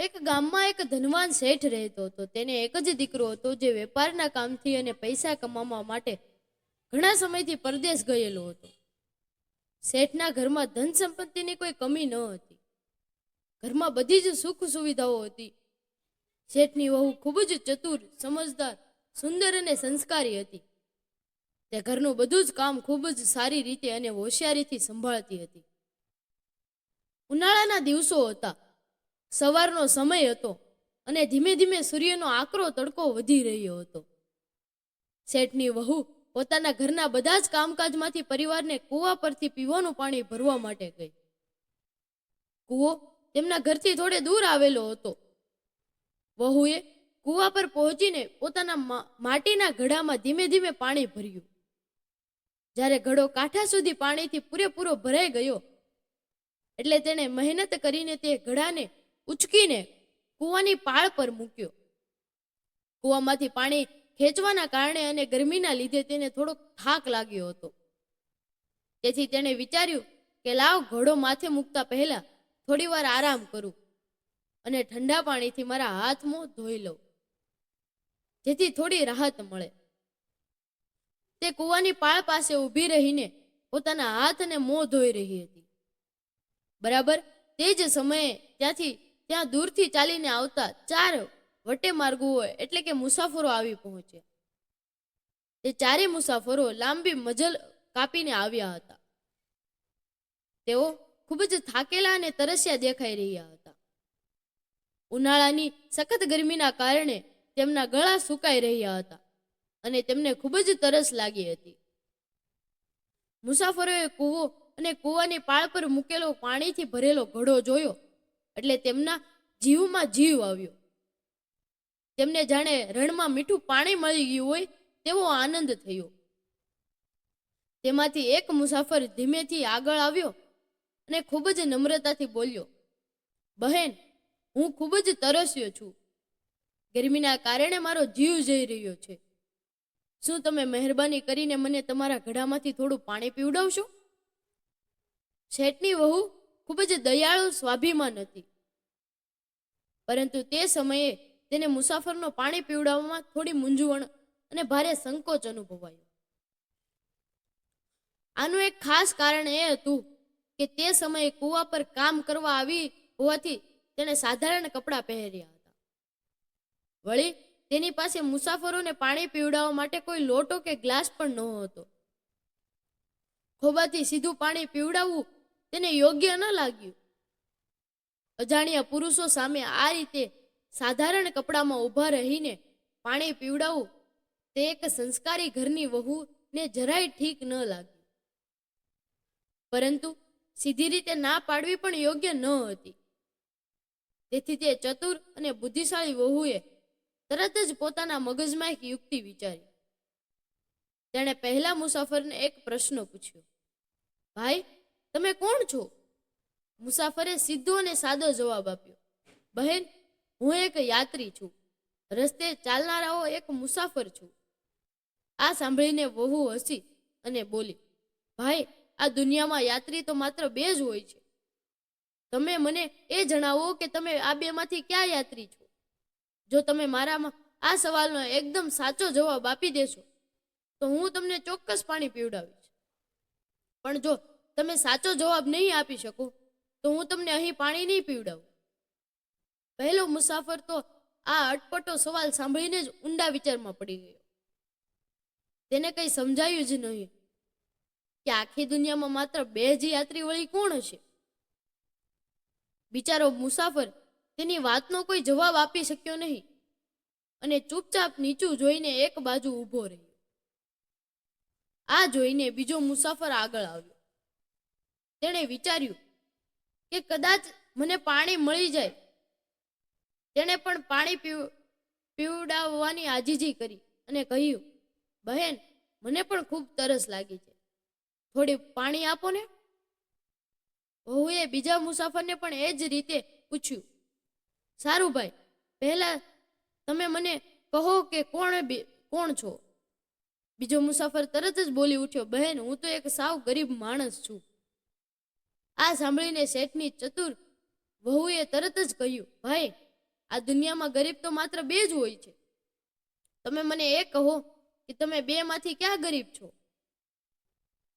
એક ગામમાં એક ધનવાન શેઠ રહેતો હતો. તેને એક જ દીકરો હતો, જે વેપારના કામથી અને પૈસા કમાવા માટે ઘણા સમયથી પરદેશ ગયેલો હતો. શેઠના ઘરમાં ધન સંપત્તિની કોઈ કમી ન હતી. ઘરમાં બધી જ સુખ સુવિધાઓ હતી. શેઠની વહુ ખૂબ જ ચતુર, સમજદાર, સુંદર અને સંસ્કારી હતી. તે ઘરનું બધું જ કામ ખૂબ જ સારી રીતે અને હોશિયારીથી સંભાળતી હતી. ઉનાળાના દિવસો હતા. સવારનો સમય હતો અને ધીમે ધીમે સૂર્યનો આકરો તડકો વધી રહ્યો હતો. શેઠની વહુ પોતાના ઘરના બધા જ કામકાજમાંથી પરિવારને કૂવા પરથી પીવાનું પાણી ભરવા માટે ગઈ. કૂવો તેમના ઘરથી થોડે દૂર આવેલો હતો. વહુએ કૂવા પર પહોંચીને પોતાના માટીના ઘડામાં ધીમે ધીમે પાણી ભર્યું. જ્યારે ઘડો કાંઠા સુધી પાણીથી પૂરેપૂરો ભરાઈ ગયો એટલે તેણે મહેનત કરીને તે ઘડાને ઉચકીને કૂવાની પાળ પર મૂક્યો. કૂવામાંથી પાણી ખેંચવાના કારણે અને ગરમીના લીધે તેને થોડોક થાક લાગ્યો હતો. તેથી તેણે વિચાર્યું કે લાવ ઘડો માથે મૂકતા પહેલા થોડી વાર આરામ કરું અને ઠંડા પાણીથી મારા હાથ મોં ધોઈ લઉં, જેથી થોડી રાહત મળે. તે કૂવાની પાળ પાસે ઊભી રહીને પોતાના હાથ અને મોં ધોઈ રહી હતી. બરાબર તે જ સમયે ત્યાં દૂરથી ચાલીને આવતા 4 વટેમાર્ગુઓ એટલે કે મુસાફરો આવી પહોંચ્યા. તે ચારે મુસાફરો લાંબી મજલ કાપીને આવ્યા હતા. તેઓ ખૂબ જ થાકેલા અને તરસ્યા દેખાઈ રહ્યા હતા. ઉનાળાની સખત ગરમીના કારણે તેમના ગળા સુકાઈ રહ્યા હતા અને તેમને ખૂબ જ તરસ લાગી હતી. મુસાફરોએ કૂવો અને કૂવાની પાળ પર મૂકેલો પાણીથી ભરેલો ઘડો જોયો એટલે તેમના જીવમાં જીવ આવ્યો. તેમને જાણે રણમાં મીઠું પાણી મળી ગયું હોય તેવો આનંદ થયો. તેમાંથી એક મુસાફર ધીમેથી આગળ આવ્યો અને ખૂબ જ નમ્રતાથી બોલ્યો, બહેન, હું ખૂબ જ તરસ્યો છું. ગરમીના કારણે મારો જીવ જઈ રહ્યો છે. શું તમે મહેરબાની કરીને મને તમારા ઘડામાંથી થોડું પાણી પીવડાવશો? શેઠની વહુ ખૂબ જ દયાળુ સ્વાભિમાન હતી, પરંતુ તે સમયે તેને મુસાફરનો પાણી પીવડાવવામાં થોડી મૂંઝવણ અને ભારે સંકોચ અનુભવાયો. આનું એક ખાસ કારણ એ હતું કે તે સમયે કૂવા પર કામ કરવા આવી હોવાથી તેણે સાધારણ કપડાં પહેર્યા હતા. વળી તેની પાસે મુસાફરોને પાણી પીવડાવવા માટે કોઈ લોટો કે ગ્લાસ પણ નહોતો. ખોબાથી સીધું પાણી પીવડાવવું તેને યોગ્ય ન લાગ્યું. અજાણ્યા પુરુષો સામે આ રીતે સાધારણ કપડામાં ઊભા રહીને પાણી પીવડાવવું તે એક સંસ્કારી ઘરની વહુને જરાય ઠીક ન લાગ્યું. પરંતુ સીધી રીતે ના પાડવી પણ યોગ્ય ન હતી. તેથી તે ચતુર અને બુદ્ધિશાળી વહુએ તરત જ પોતાના મગજમાં એક યુક્તિ વિચારી. તેણે પહેલા મુસાફરને એક પ્રશ્ન પૂછ્યો, ભાઈ, તમે કોણ છો? મુસાફરે સીધો અને સાદો જવાબ આપ્યો, બહેન, હું એક યાત્રી છું. રસ્તે ચાલનારાઓ એક મુસાફર છું. આ સાંભળીને વહુ હસી અને બોલી, ભાઈ, આ દુનિયામાં યાત્રી તો માત્ર 2 જ હોય છે. તમે મને એ જણાવો કે તમે આ 2માંથી ક્યાં યાત્રી છો? જો તમે મારામાં આ સવાલનો એકદમ સાચો જવાબ આપી દેશો તો હું તમને ચોક્કસ પાણી પીવડાવીશ. પણ જો તમે સાચો જવાબ નહીં આપી શકો તો હું તમને અહીં પાણી નહીં પીવડાવું. પહેલો મુસાફર તો આ અટપટો સવાલ સાંભળીને જ ઊંડા વિચારમાં પડી ગયો. તેને કંઈ સમજાયું જ નહીં કે આખી દુનિયામાં માત્ર 2 જ યાત્રી વળી કોણ હશે. બિચારો મુસાફર તેની વાતનો કોઈ જવાબ આપી શક્યો નહીં અને ચૂપચાપ નીચું જોઈને એક બાજુ ઊભો રહ્યો. આ જોઈને બીજો મુસાફર આગળ આવ્યો. તેણે વિચાર્યું કે કદાચ મને પાણી મળી જાય. તેણે પણ પાણી પીવડાવવાની આજીજી કરી અને કહ્યું, બહેન, મને પણ ખૂબ તરસ લાગી છે. થોડી પાણી આપો ને. વહુએ બીજા મુસાફરને પણ એ જ રીતે પૂછ્યું, સારું ભાઈ, પહેલા તમે મને કહો કે કોણ છો? બીજો મુસાફર તરત જ બોલી ઉઠ્યો, બહેન, હું તો એક સાવ ગરીબ માણસ છું. આ સાંભળીને શેઠની ચતુર વહુએ તરત જ કહ્યું, ભાઈ, આ દુનિયામાં ગરીબ તો માત્ર બે જ હોય છે. તમે મને એ કહો કે તમે બે માંથી ક્યાં ગરીબ છો?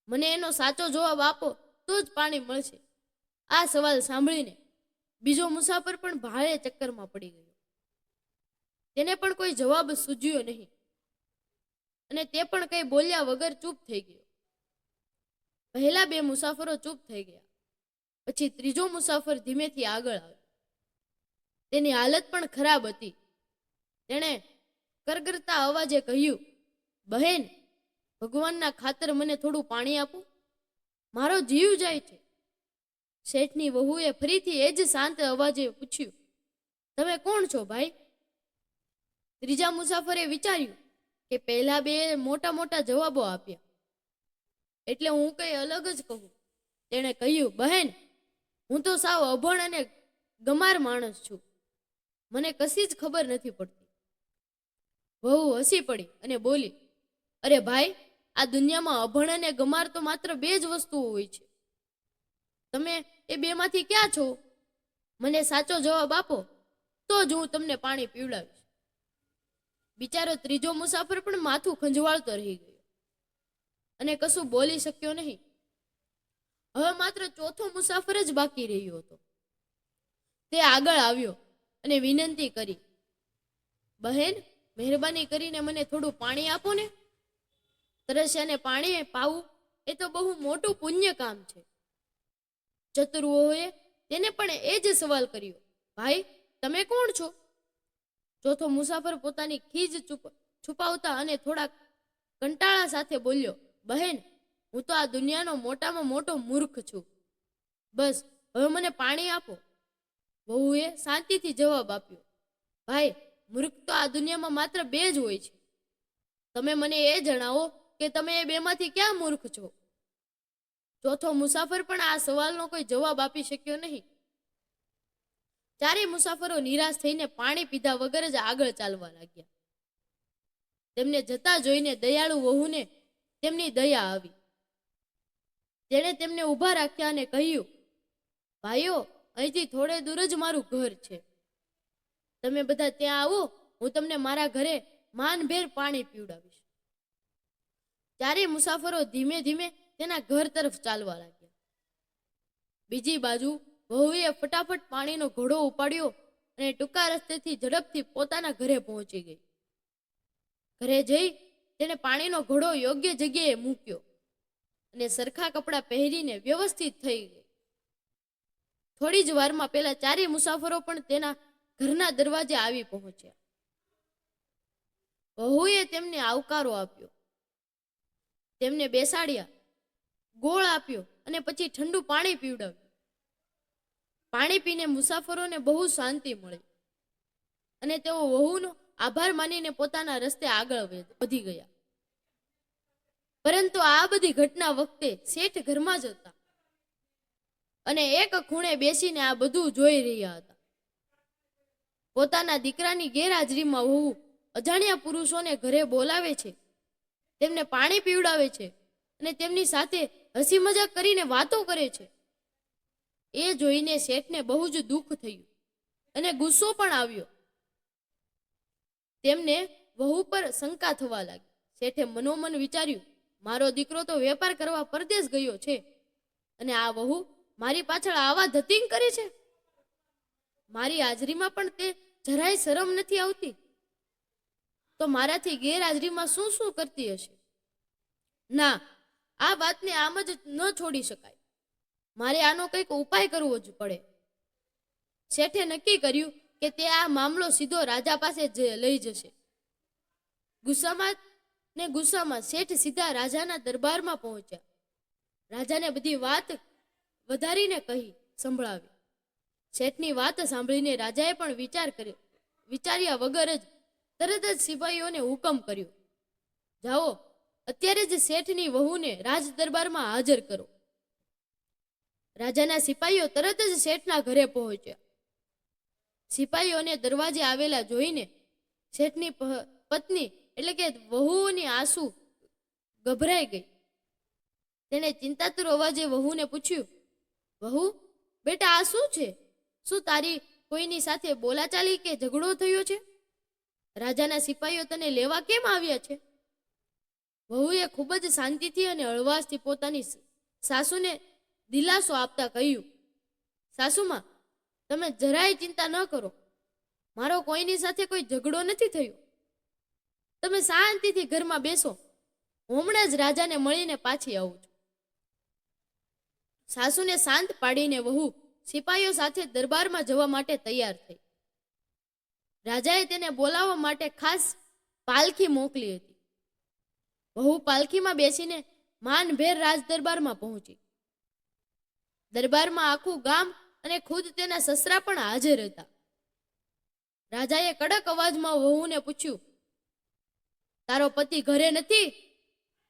મને એનો સાચો જવાબ આપો તો જ પાણી મળશે. આ સવાલ સાંભળીને બીજો મુસાફર પણ ભારે ચક્કરમાં પડી ગયો. તેને પણ કોઈ જવાબ સૂઝ્યો નહીં અને તે પણ કંઈ બોલ્યા વગર ચૂપ થઈ ગયો. પહેલા બે મુસાફરો ચૂપ થઈ ગયા. પછી ત્રીજો મુસાફર ધીમેથી આગળ આવ્યો. તેની હાલત પણ ખરાબ હતી. તેણે કરગરતા અવાજે કહ્યું, બહેન, ભગવાનના ખાતર મને થોડું પાણી આપો, મારો જીવ જાય છે. શેઠની વહુએ ફરીથી એ જ શાંત અવાજે પૂછ્યું, તમે કોણ છો ભાઈ? ત્રીજા મુસાફરે વિચાર્યું કે પહેલા બે મોટા મોટા જવાબો આપ્યા, એટલે હું કંઈ અલગ જ કહું. તેણે કહ્યું, બહેન, હું તો સાવ અભણ અને ગમાર માણસ છું. મને કશી જ ખબર નથી પડતી. વહુ હસી પડી અને બોલી, અરે ભાઈ, આ દુનિયામાં અભણ અને ગમાર તો માત્ર બે જ વસ્તુઓ હોય છે. તમે એ બેમાંથી ક્યાં છો? મને સાચો જવાબ આપો તો જ હું તમને પાણી પીવડાવીશ. બિચારો ત્રીજો મુસાફર પણ માથું ખંજવાળતો રહી ગયો અને કશું બોલી શક્યો નહીં. હવે માત્ર ચોથો મુસાફર જ બાકી રહ્યો હતો. તે આગળ આવ્યો અને વિનંતી કરી, બહેન, મહેરબાની કરીને મને થોડું પાણી આપો ને. તરસ્યાને પાણી પાવું એ તો બહુ મોટું પુણ્ય કામ છે. ચતુર્વોએ તેને પણ એ જ સવાલ કર્યો, ભાઈ, તમે કોણ છો? ચોથો મુસાફર પોતાની ખીજ છુપાવતા અને થોડા કંટાળા સાથે બોલ્યો, બહેન, હું તો આ દુનિયાનો મોટામાં મોટો મૂર્ખ છું. બસ હવે મને પાણી આપો. વહુએ શાંતિથી જવાબ આપ્યો, ભાઈ, મૂર્ખ તો આ દુનિયામાં માત્ર બે જ હોય છે. તમે મને એ જણાવો કે તમે એ બેમાંથી ક્યાં મૂર્ખ છો? ચોથો મુસાફર પણ આ સવાલનો કોઈ જવાબ આપી શક્યો નહીં. ચારેય મુસાફરો નિરાશ થઈને પાણી પીધા વગર જ આગળ ચાલવા લાગ્યા. તેમને જતા જોઈને દયાળુ વહુને તેમની દયા આવી. તેણે તેમને ઊભા રાખ્યા અને કહ્યું, ભાઈઓ, અહીંથી થોડે દૂર જ મારું ઘર છે. તમે બધા ત્યાં આવો, હું તમને મારા ઘરે માનભેર પાણી પીવડાવીશ. ચારેય મુસાફરો ધીમે ધીમે તેના ઘર તરફ ચાલવા લાગ્યા. બીજી બાજુ વહુએ ફટાફટ પાણીનો ઘોડો ઉપાડ્યો અને ટૂંકા રસ્તેથી ઝડપથી પોતાના ઘરે પહોંચી ગઈ. ઘરે જઈ તેણે પાણીનો ઘોડો યોગ્ય જગ્યાએ મૂક્યો અને સરખા કપડાં પહેરીને વ્યવસ્થિત થઈ ગઈ. થોડી જ વારમાં પેલા ચારેય મુસાફરો પણ તેના ઘરના દરવાજે આવી પહોંચ્યા. વહુએ તેમને આવકારો આપ્યો, તેમને બેસાડ્યા, ગોળ આપ્યો અને પછી ઠંડુ પાણી પીવડાવ્યું. પાણી પીને મુસાફરોને બહુ શાંતિ મળી અને તેઓ વહુનો આભાર માનીને પોતાના રસ્તે આગળ વધી ગયા. પરંતુ આ બધી ઘટના વખતે શેઠ ઘરમાં જ હતા અને એક ખૂણે બેસીને આ બધું જોઈ રહ્યા હતા. પોતાના દીકરાની ગેરહાજરીમાં વહુ અજાણ્યા પુરુષોને ઘરે બોલાવે છે, તેમને પાણી પીવડાવે છે અને તેમની સાથે હસી મજાક કરીને વાતો કરે છે. એ જોઈને શેઠને બહુ જ દુઃખ થયું અને ગુસ્સો પણ આવ્યો. તેમને વહુ પર શંકા થવા લાગી. શેઠે મનોમન વિચાર્યું, મારો દીકરો તો વેપાર કરવા પરદેશ ગયો છે અને આ વહુ મારી પાછળ આવા ધતિંગ કરે છે. મારી હાજરીમાં પણ તે જરાય શરમ નથી આવતી, તો મારાથી ગેરહાજરીમાં શું શું કરતી હશે? ના, આ વાતને આમ જ ન છોડી શકાય. મારે આનો કંઈક ઉપાય કરવો જ પડે. શેઠે નક્કી કર્યું કે તે આ મામલો સીધો રાજા પાસે લઈ જશે. ગુસ્સામાં શેઠ સીધા રાજાના દરબારમાં પહોંચ્યા. રાજાને બધી વાત વધારીને સંભળાવી. શેઠની વાત સાંભળીને રાજાએ પણ વિચાર્યા વગર જ તરત જ સિપાહીઓને હુકમ કર્યો, જાઓ, અત્યારે જ શેઠની વહુને રાજ દરબારમાં હાજર કરો. રાજાના સિપાહીઓ તરત જ શેઠના ઘરે પહોંચ્યા. સિપાહીઓને દરવાજે આવેલા જોઈને શેઠની પત્ની એટલે કે વહુની આંસુ ગભરાઈ ગઈ. તેણે ચિંતાતુર અવાજે વહુને પૂછ્યું, વહુ, બેટા, આ શું છે? શું તારી કોઈની સાથે બોલાચાલી કે ઝઘડો થયો છે? રાજાના સિપાહીઓ તને લેવા કેમ આવ્યા છે? વહુએ ખૂબ જ શાંતિથી અને હળવાશથી પોતાની સાસુને દિલાસો આપતા કહ્યું, સાસુમાં, તમે જરાય ચિંતા ન કરો. મારો કોઈની સાથે કોઈ ઝઘડો નથી થયો. તમે શાંતિથી ઘરમાં બેસો. હું હમણાં જ રાજાને મળીને પાછી આવું છું. સાસુને શાંત પાડીને વહુ સિપાહીઓ સાથે દરબારમાં જવા માટે તૈયાર થઈ. રાજાએ તેને બોલાવવા માટે ખાસ પાલખી મોકલી હતી. વહુ પાલખીમાં બેસીને માનભેર રાજ દરબારમાં પહોંચી. દરબારમાં આખું ગામ અને ખુદ તેના સસરા પણ હાજર હતા. રાજાએ કડક અવાજમાં વહુને પૂછ્યું, તારો પતિ ઘરે નથી,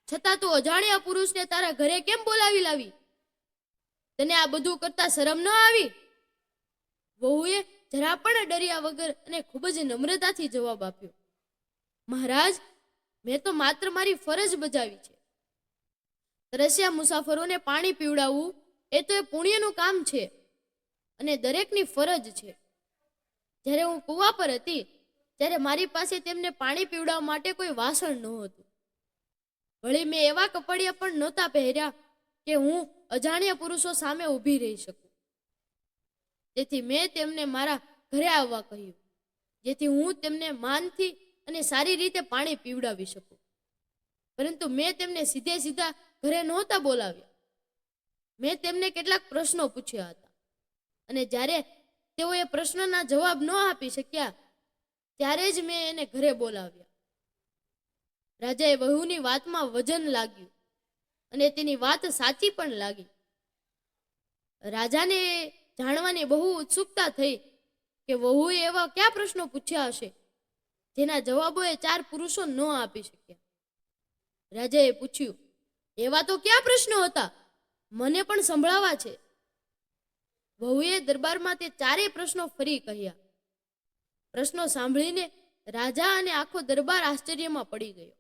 છતાં તું અજાણ્યા પુરુષને તારા ઘરે કેમ બોલાવી લાવી? તને આ બધું કરતા શરમ ન આવી? વહુએ જરા પણ ડર્યા વગર અને ખૂબ જ નમ્રતાથી જવાબ આપ્યો, મહારાજ, મેં તો માત્ર મારી ફરજ બજાવી છે. તરસ્યા મુસાફરોને પાણી પીવડાવવું એ તો એ પુણ્યનું કામ છે અને દરેકની ફરજ છે. જ્યારે હું કૂવા પર હતી ત્યારે મારી પાસે તેમને પાણી પીવડાવવા માટે કોઈ વાસણ નહોતું. વળી મેં એવા કપડિયા પણ નહોતા પહેર્યા કે હું અજાણ્યા પુરુષો સામે ઊભી રહી શકું. તેથી મેં તેમને મારા ઘરે આવવા કહ્યું, જેથી હું તેમને માનથી અને સારી રીતે પાણી પીવડાવી શકું. પરંતુ મેં તેમને સીધે સીધા ઘરે નહોતા બોલાવ્યા. મેં તેમને કેટલાક પ્રશ્નો પૂછ્યા હતા અને જ્યારે તેઓ એ પ્રશ્નના જવાબ ન આપી શક્યા ત્યારે જ મેં એને ઘરે બોલાવ્યા. રાજાએ વહુની વાતમાં વજન લાગ્યું અને તેની વાત સાચી પણ લાગી. રાજાને જાણવાની બહુ ઉત્સુકતા થઈ કે વહુએ એવા કયા પ્રશ્નો પૂછ્યા હશે જેના જવાબો એ ચાર પુરુષો ન આપી શક્યા. રાજાએ પૂછ્યું, એવા તો કયા પ્રશ્નો હતા? મને પણ સંભળાવા છે. વહુએ દરબારમાં તે ચારેય પ્રશ્નો ફરી કહ્યા. પ્રશ્નો સાંભળીને રાજા અને આખો દરબાર આશ્ચર્યમાં પડી ગયો.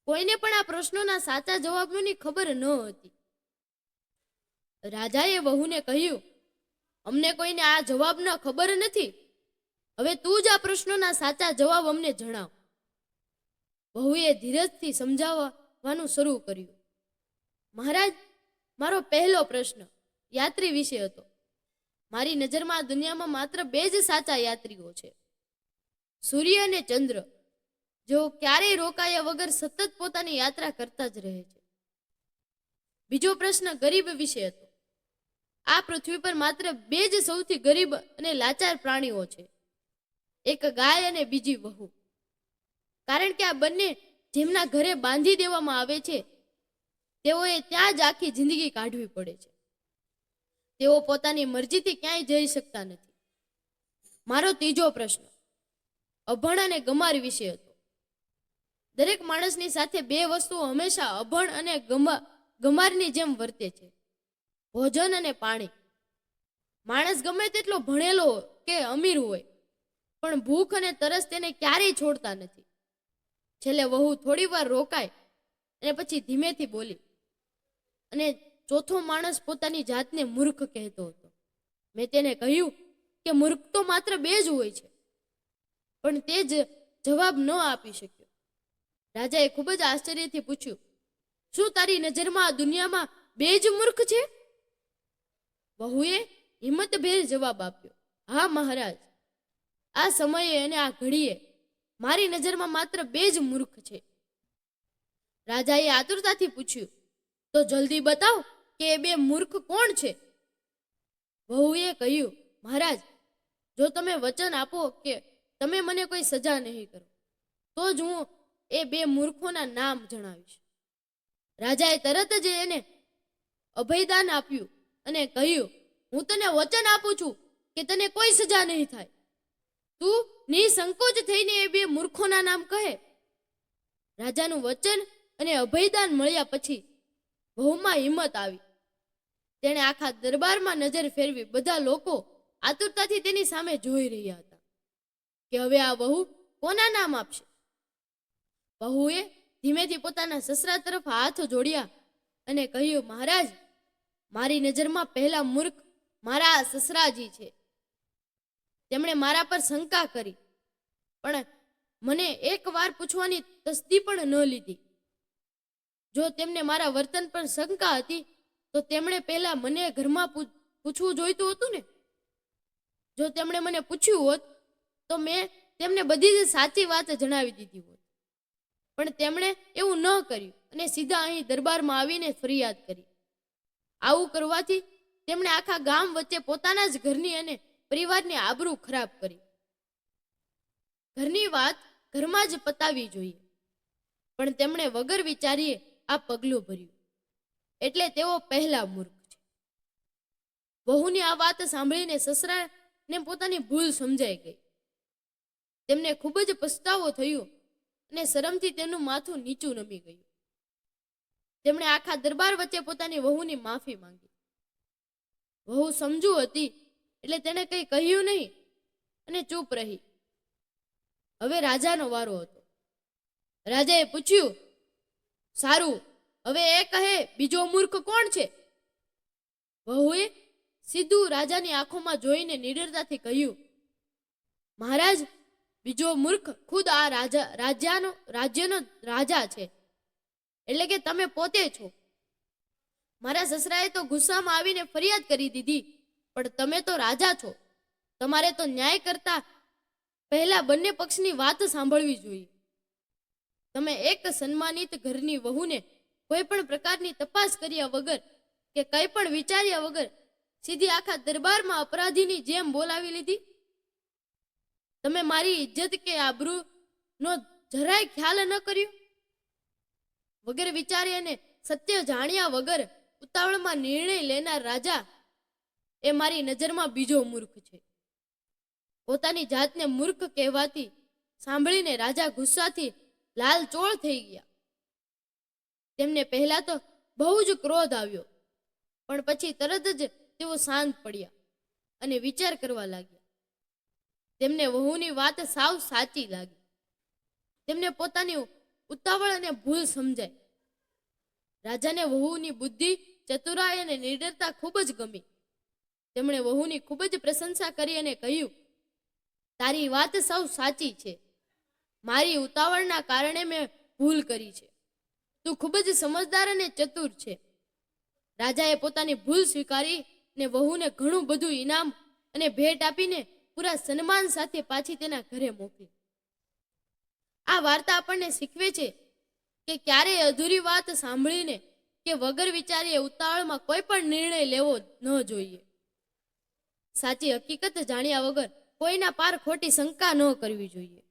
કોઈને પણ આ પ્રશ્નોના સાચા જવાબોની ખબર ન હતી. રાજાએ વહુને કહ્યું, અમને કોઈને આ જવાબના ખબર નથી. હવે તું જ આ પ્રશ્નોના સાચા જવાબ અમને જણાવ. વહુએ ધીરજથી સમજાવવાનું શરૂ કર્યું. મહારાજ, મારો પહેલો પ્રશ્ન યાત્રી વિશે હતો. મારી નજરમાં આ દુનિયામાં માત્ર બે જ સાચા યાત્રીઓ છે, સૂર્ય અને ચંદ્ર, જેઓ ક્યારેય રોકાયા વગર સતત પોતાની યાત્રા કરતા જ રહે છે. બીજો પ્રશ્ન ગરીબ વિશે હતો. આ પૃથ્વી પર માત્ર બે જ સૌથી ગરીબ અને લાચાર પ્રાણીઓ છે, એક ગાય અને બીજી વહુ. કારણ કે આ બંને જેમના ઘરે બાંધી દેવામાં આવે છે તેઓએ ત્યાં જ આખી જિંદગી કાઢવી પડે છે. તેઓ પોતાની મરજીથી ક્યાંય જઈ શકતા નથી. મારો ત્રીજો પ્રશ્ન અભણ અને ગમાર વિશે હતો. દરેક માણસની સાથે બે વસ્તુઓ હંમેશા અભણ અને ગમારની જેમ વર્તે છે, ભોજન અને પાણી. માણસ ગમે તેટલો ભણેલો કે અમીર હોય, પણ ભૂખ અને તરસ તેને ક્યારેય છોડતા નથી. છેલ્લે વહુ થોડી વાર રોકાય અને પછી ધીમેથી બોલી, અને ચોથો માણસ પોતાની જાતને મૂર્ખ કહેતો હતો. મેં તેને કહ્યું કે મૂર્ખ તો માત્ર બે જ હોય છે, પણ તે જ જવાબ ન આપી શક્યો. રાજાએ ખૂબ જ આશ્ચર્યથી પૂછ્યું, શું તારી નજરમાં આ દુનિયામાં બે જ મૂર્ખ છે? વહુએ હિંમતભેર જવાબ આપ્યો, હા મહારાજ, આ સમયે અને આ ઘડીએ મારી નજરમાં માત્ર બે જ મૂર્ખ છે. રાજાએ આતુરતાથી પૂછ્યું, તો જલ્દી બતાવ કે એ બે મૂર્ખ કોણ છે? વહુએ કહ્યું, મહારાજ, જો તમે વચન આપો કે તમે મને કોઈ સજા નહીં કરો તો જ હું એ બે મૂર્ખોના નામ જણાવીશ. રાજાએ તરત જ એને અભયદાન આપ્યું અને કહ્યું, હું તને વચન આપું છું કે તને કોઈ સજા નહીં થાય. તું નિસંકોચ થઈને એ બે મૂર્ખોના નામ કહે. રાજાનું વચન અને અભયદાન મળ્યા પછી વહુમાં હિંમત આવી. તેણે આખા દરબારમાં નજર ફેરવી. બધા લોકો આતુરતાથી તેની સામે જોઈ રહ્યા હતા કે હવે આ વહુ કોના નામ આપશે. વહુએ ધીમેથી પોતાના સસરા તરફ હાથ જોડ્યા અને કહ્યું, મહારાજ, મારી નજરમાં પહેલા મૂર્ખ મારા સસરાજી છે. તેમણે મારા પર શંકા કરી, પણ મને એક વાર પૂછવાની તસ્દી પણ ન લીધી. જો તેમને મારા વર્તન પર શંકા હતી તો તેમણે પહેલા મને ઘરમાં પૂછવું જોઈતું હતું ને. જો તેમણે મને પૂછ્યું હોત તો મેં તેમને બધી જ સાચી વાત જણાવી દીધી હોત, પણ તેમણે એવું ન કર્યું અને સીધા અહીં દરબારમાં આવીને ફરિયાદ કરી. આવું કરવાથી તેમણે આખા ગામ વચ્ચે પોતાના જ ઘરની અને પરિવારની આબરૂ ખરાબ કરી. ઘરની વાત ઘરમાં જ પતાવી જોઈએ, પણ તેમણે વગર વિચારીએ આ પગલું ભર્યું, એટલે તેઓ પહેલા મૂર્ખ છે. વહુની આ વાત સાંભળીને સસરાને પોતાની ભૂલ સમજાઈ ગઈ. તેમને ખૂબ જ પસ્તાવો થયો અને શરમથી તેમનું માથું નીચું નમી ગયું. તેમણે આખા દરબાર વચ્ચે પોતાની વહુની માફી માંગી. વહુ સમજુ હતી એટલે તેણે કંઈ કહ્યું નહીં અને ચૂપ રહી. હવે રાજાનો વારો હતો. રાજાએ પૂછ્યું, સારું, હવે એ કહે બીજો મૂર્ખ કોણ છે? વહુએ સીધું રાજાની આંખોમાં જોઈને નિડરતાથી કહ્યું, મહારાજ, બીજો મૂર્ખ ખુદ આ રાજ્યનો રાજા છે, એટલે કે તમે પોતે છો. મારા સસરાએ તો ગુસ્સામાં આવીને ફરિયાદ કરી દીધી, પણ તમે તો રાજા છો, તમારે તો ન્યાય કરતા પહેલા બંને પક્ષની વાત સાંભળવી જોઈએ. તમે એક સન્માનિત ઘરની વહુને કોઈ પણ પ્રકારની તપાસ કર્યા વગર કે કંઈ પણ વિચાર્યા વગર સીધી આખા દરબારમાં અપરાધીની જેમ બોલાવી લીધી. તમે મારી ઇજ્જત કે આબરૂનો જરાય ખ્યાલ ન કર્યો. વગર વિચારે અને સત્ય જાણ્યા વગર ઉતાવળમાં નિર્ણય લેનાર રાજા એ મારી નજરમાં બીજો મૂર્ખ છે. પોતાની જાતને મૂર્ખ કહેવાતી સાંભળીને રાજા ગુસ્સાથી લાલચોળ થઈ ગયા. તેમને પહેલા તો બહુ જ ક્રોધ આવ્યો, પણ પછી તરત જ તેઓ શાંત પડ્યા અને વિચાર કરવા લાગ્યા. તેમને વહુની વાત સાવ સાચી લાગી. તેમને પોતાની ઉતાવળ અને ભૂલ સમજાય. રાજાને વહુની બુદ્ધિ, ચતુરાઈ અને નિડરતા ખૂબ જ ગમી. તેમણે વહુની ખૂબ જ પ્રશંસા કરી અને કહ્યું, તારી વાત સાવ સાચી છે. મારી ઉતાવળના કારણે મેં ભૂલ કરી છે. તું ખૂબ જ સમજદાર અને ચતુર છે. રાજાએ પોતાની ભૂલ સ્વીકારી ને વહુને ઘણું બધું ઇનામ અને ભેટ આપીને પૂરા સન્માન સાથે પાછી તેના ઘરે મોકલી. આ વાર્તા આપણને શીખવે છે કે ક્યારેય અધૂરી વાત સાંભળીને કે વગર વિચારીએ ઉતાવળમાં કોઈ પણ નિર્ણય લેવો ન જોઈએ. સાચી હકીકત જાણ્યા વગર કોઈના પાર ખોટી શંકા ન કરવી જોઈએ.